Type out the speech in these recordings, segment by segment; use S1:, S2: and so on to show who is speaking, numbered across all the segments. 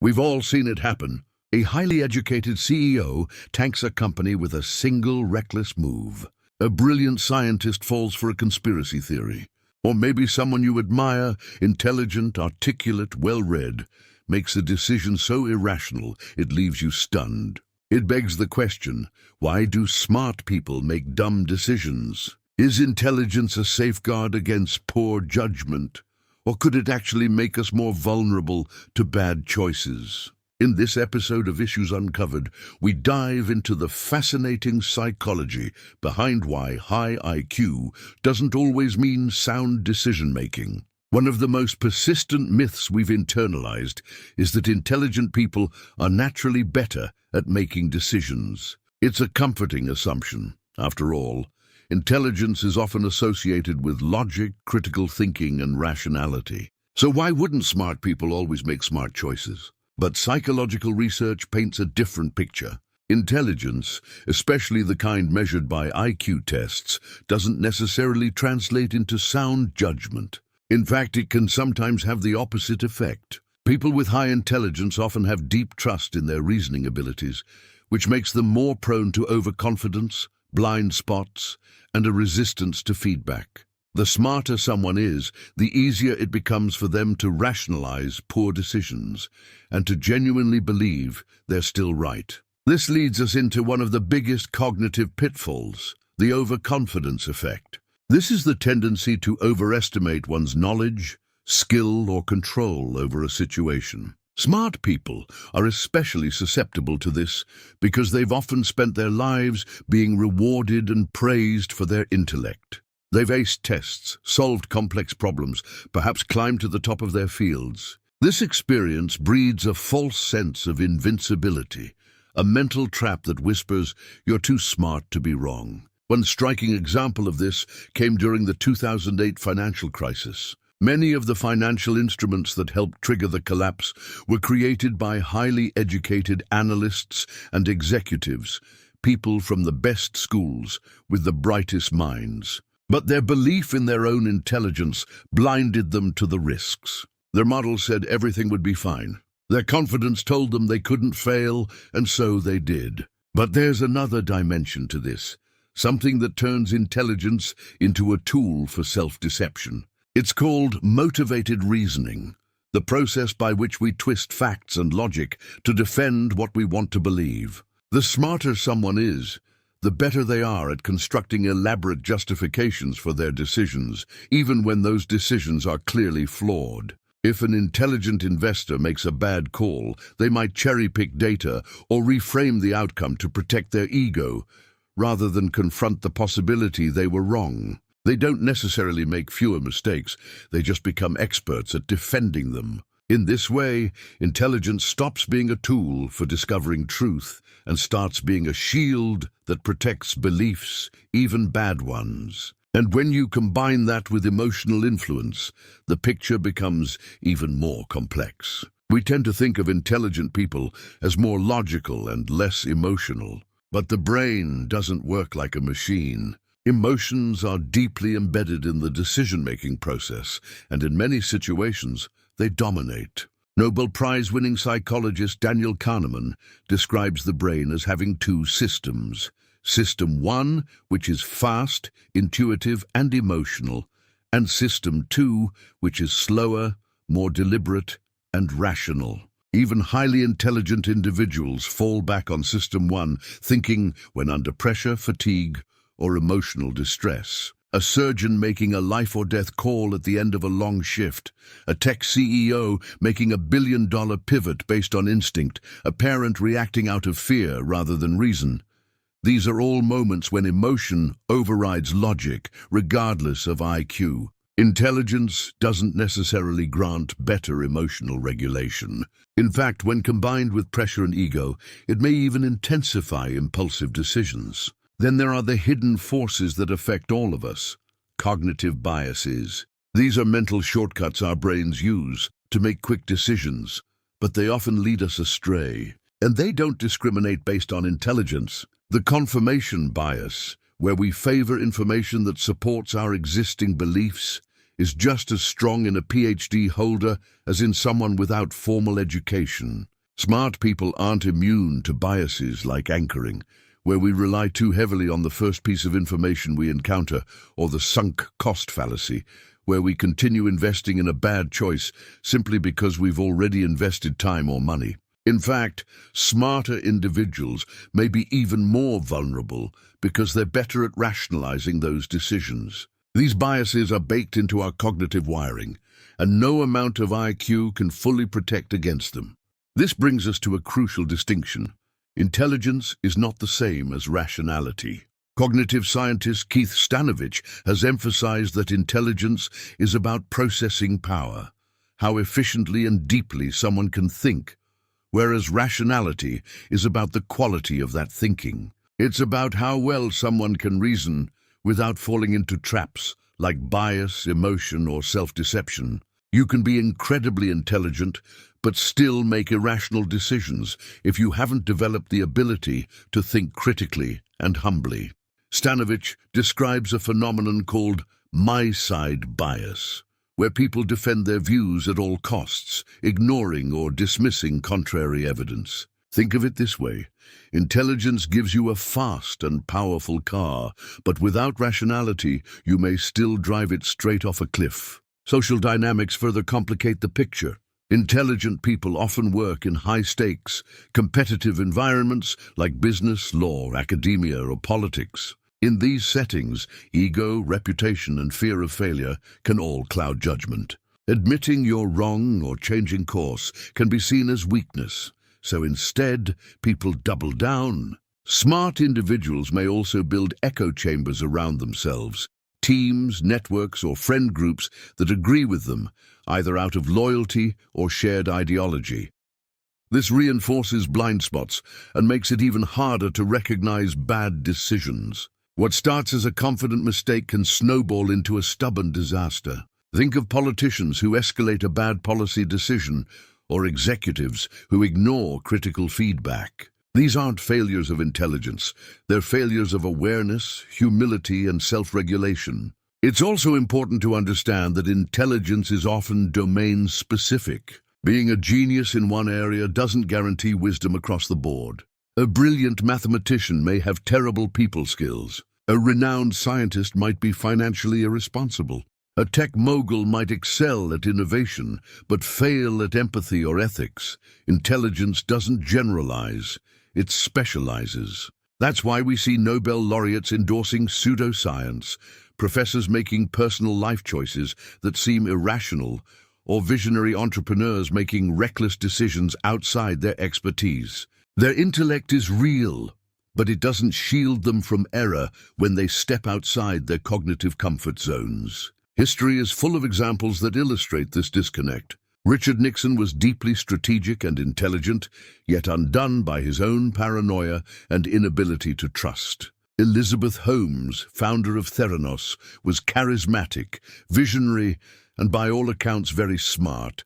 S1: We've all seen it happen. A highly educated CEO tanks a company with a single reckless move. A brilliant scientist falls for a conspiracy theory. Or maybe someone you admire, intelligent, articulate, well-read, makes a decision so irrational it leaves you stunned. It begs the question, why do smart people make dumb decisions? Is intelligence a safeguard against poor judgment? Or could it actually make us more vulnerable to bad choices? In this episode of Issues Uncovered, we dive into the fascinating psychology behind why high IQ doesn't always mean sound decision-making. One of the most persistent myths we've internalized is that intelligent people are naturally better at making decisions. It's a comforting assumption. After all, intelligence is often associated with logic, critical thinking, and rationality. So why wouldn't smart people always make smart choices? But psychological research paints a different picture. Intelligence, especially the kind measured by IQ tests, doesn't necessarily translate into sound judgment. In fact, it can sometimes have the opposite effect. People with high intelligence often have deep trust in their reasoning abilities, which makes them more prone to overconfidence, blind spots, and a resistance to feedback. The smarter someone is, the easier it becomes for them to rationalize poor decisions and to genuinely believe they're still right. This leads us into one of the biggest cognitive pitfalls, the overconfidence effect. This is the tendency to overestimate one's knowledge, skill, or control over a situation. Smart people are especially susceptible to this because they've often spent their lives being rewarded and praised for their intellect. They've aced tests, solved complex problems, perhaps climbed to the top of their fields. This experience breeds a false sense of invincibility, a mental trap that whispers, "You're too smart to be wrong." One striking example of this came during the 2008 financial crisis. Many of the financial instruments that helped trigger the collapse were created by highly educated analysts and executives, people from the best schools with the brightest minds. But their belief in their own intelligence blinded them to the risks. Their models said everything would be fine. Their confidence told them they couldn't fail, and so they did. But there's another dimension to this, something that turns intelligence into a tool for self-deception. It's called motivated reasoning, the process by which we twist facts and logic to defend what we want to believe. The smarter someone is, the better they are at constructing elaborate justifications for their decisions, even when those decisions are clearly flawed. If an intelligent investor makes a bad call, they might cherry-pick data or reframe the outcome to protect their ego, rather than confront the possibility they were wrong. They don't necessarily make fewer mistakes, they just become experts at defending them. In this way, intelligence stops being a tool for discovering truth and starts being a shield that protects beliefs, even bad ones. And when you combine that with emotional influence, the picture becomes even more complex. We tend to think of intelligent people as more logical and less emotional. But the brain doesn't work like a machine. Emotions are deeply embedded in the decision-making process, and in many situations, they dominate. Nobel Prize-winning psychologist Daniel Kahneman describes the brain as having two systems. System 1, which is fast, intuitive, and emotional, and System 2, which is slower, more deliberate, and rational. Even highly intelligent individuals fall back on System 1, thinking when under pressure, fatigue, or emotional distress. A surgeon making a life-or-death call at the end of a long shift, a tech CEO making a billion-dollar pivot based on instinct, a parent reacting out of fear rather than reason. These are all moments when emotion overrides logic, regardless of IQ. Intelligence doesn't necessarily grant better emotional regulation. In fact, when combined with pressure and ego, it may even intensify impulsive decisions. Then there are the hidden forces that affect all of us, cognitive biases. These are mental shortcuts our brains use to make quick decisions, but they often lead us astray. And they don't discriminate based on intelligence. The confirmation bias, where we favor information that supports our existing beliefs, is just as strong in a PhD holder as in someone without formal education. Smart people aren't immune to biases like anchoring, where we rely too heavily on the first piece of information we encounter, or the sunk cost fallacy, where we continue investing in a bad choice simply because we've already invested time or money. In fact, smarter individuals may be even more vulnerable because they're better at rationalizing those decisions. These biases are baked into our cognitive wiring, and no amount of IQ can fully protect against them. This brings us to a crucial distinction. Intelligence is not the same as rationality. Cognitive scientist Keith Stanovich has emphasized that intelligence is about processing power, how efficiently and deeply someone can think, whereas rationality is about the quality of that thinking. It's about how well someone can reason without falling into traps like bias, emotion, or self-deception. You can be incredibly intelligent, but still make irrational decisions if you haven't developed the ability to think critically and humbly. Stanovich describes a phenomenon called my-side bias, where people defend their views at all costs, ignoring or dismissing contrary evidence. Think of it this way. Intelligence gives you a fast and powerful car, but without rationality, you may still drive it straight off a cliff. Social dynamics further complicate the picture. Intelligent people often work in high-stakes, competitive environments like business, law, academia, or politics. In these settings, ego, reputation, and fear of failure can all cloud judgment. Admitting you're wrong or changing course can be seen as weakness, so instead, people double down. Smart individuals may also build echo chambers around themselves, teams, networks, or friend groups that agree with them, either out of loyalty or shared ideology. This reinforces blind spots and makes it even harder to recognize bad decisions. What starts as a confident mistake can snowball into a stubborn disaster. Think of politicians who escalate a bad policy decision, or executives who ignore critical feedback. These aren't failures of intelligence, they're failures of awareness, humility, and self-regulation. It's also important to understand that intelligence is often domain-specific. Being a genius in one area doesn't guarantee wisdom across the board. A brilliant mathematician may have terrible people skills. A renowned scientist might be financially irresponsible. A tech mogul might excel at innovation, but fail at empathy or ethics. Intelligence doesn't generalize, it specializes. That's why we see Nobel laureates endorsing pseudoscience, professors making personal life choices that seem irrational, or visionary entrepreneurs making reckless decisions outside their expertise. Their intellect is real, but it doesn't shield them from error when they step outside their cognitive comfort zones. History is full of examples that illustrate this disconnect. Richard Nixon was deeply strategic and intelligent, yet undone by his own paranoia and inability to trust. Elizabeth Holmes, founder of Theranos, was charismatic, visionary, and by all accounts very smart,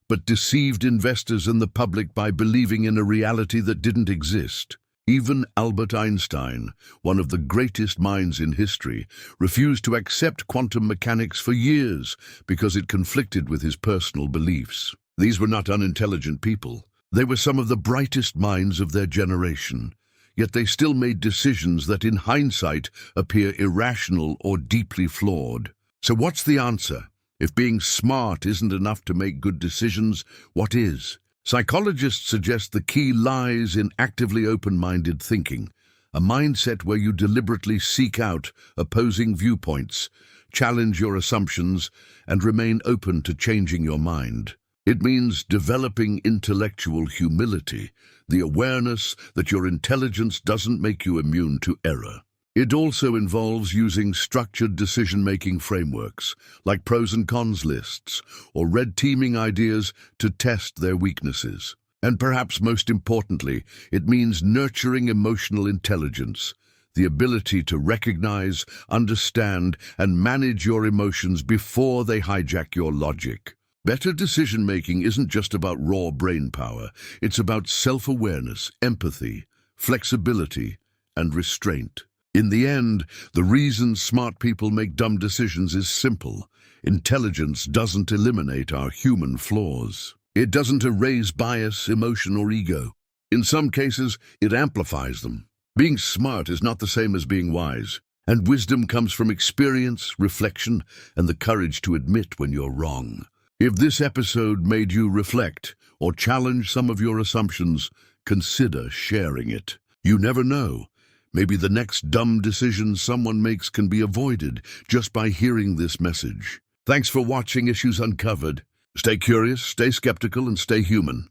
S1: but deceived investors and the public by believing in a reality that didn't exist. Even Albert Einstein, one of the greatest minds in history, refused to accept quantum mechanics for years because it conflicted with his personal beliefs. These were not unintelligent people. They were some of the brightest minds of their generation, yet they still made decisions that in hindsight appear irrational or deeply flawed. So what's the answer? If being smart isn't enough to make good decisions, what is? Psychologists suggest the key lies in actively open-minded thinking, a mindset where you deliberately seek out opposing viewpoints, challenge your assumptions, and remain open to changing your mind. It means developing intellectual humility, the awareness that your intelligence doesn't make you immune to error. It also involves using structured decision-making frameworks, like pros and cons lists, or red teaming ideas to test their weaknesses. And perhaps most importantly, it means nurturing emotional intelligence, the ability to recognize, understand, and manage your emotions before they hijack your logic. Better decision-making isn't just about raw brain power, it's about self-awareness, empathy, flexibility, and restraint. In the end, the reason smart people make dumb decisions is simple. Intelligence doesn't eliminate our human flaws. It doesn't erase bias, emotion, or ego. In some cases, it amplifies them. Being smart is not the same as being wise, and wisdom comes from experience, reflection, and the courage to admit when you're wrong. If this episode made you reflect or challenge some of your assumptions, consider sharing it. You never know. Maybe the next dumb decision someone makes can be avoided just by hearing this message. Thanks for watching Issues Uncovered. Stay curious, stay skeptical, and stay human.